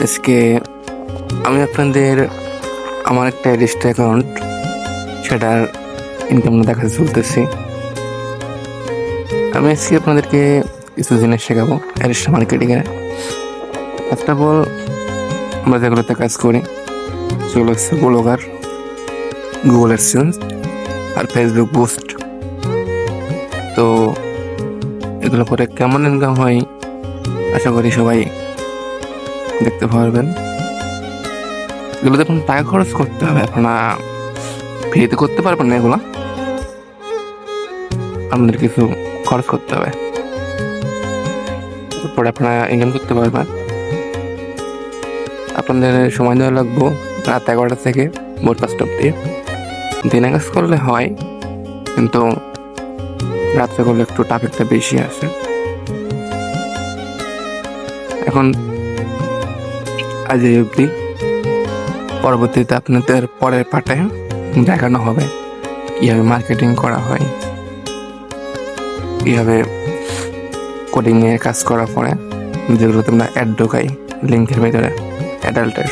আজকে আমি আপনাদের আমার একটা রেজিস্টার অ্যাকাউন্ট সেটার ইনকামটা দেখাতে চলতেছি। আমি আজকে আপনাদেরকে কিছু জিনিস শেখাবো রেজিস্টার মার্কেটিংয়ে। ফার্স্ট অফ অল, আমরা যেগুলোতে কাজ করি সেগুলো হচ্ছে ব্লগার, গুগল অ্যাডসেন্স আর ফেসবুক বুস্ট। তো এগুলো করে কেমন ইনকাম হয় আশা করি সবাই দেখতে পারবেন। এগুলোতে এখন টাকা খরচ করতে হবে, আপনারা ফ্রিতে করতে পারবেন না। এগুলো আপনাদের কিছু খরচ করতে হবে, তারপরে আপনারা ইনকাম করতে পারবেন। আপনাদের সময় দেওয়া লাগবো রাত 11টা থেকে ভোর 5টা অব্দি। দিনে কাজ করলে হয়, কিন্তু রাত্রে করলে একটু ট্রাফিকটা বেশি আসে। এখন আজ এই অবধি, পরবর্তীতে আপনাদের পরের পার্টে দেখানো হবে কীভাবে মার্কেটিং করা হয়, কীভাবে কোডিংয়ে কাজ করার পরে যেগুলো তোমরা অ্যাড ঢোকাই লিঙ্কের ভিতরে অ্যাডাল্টের।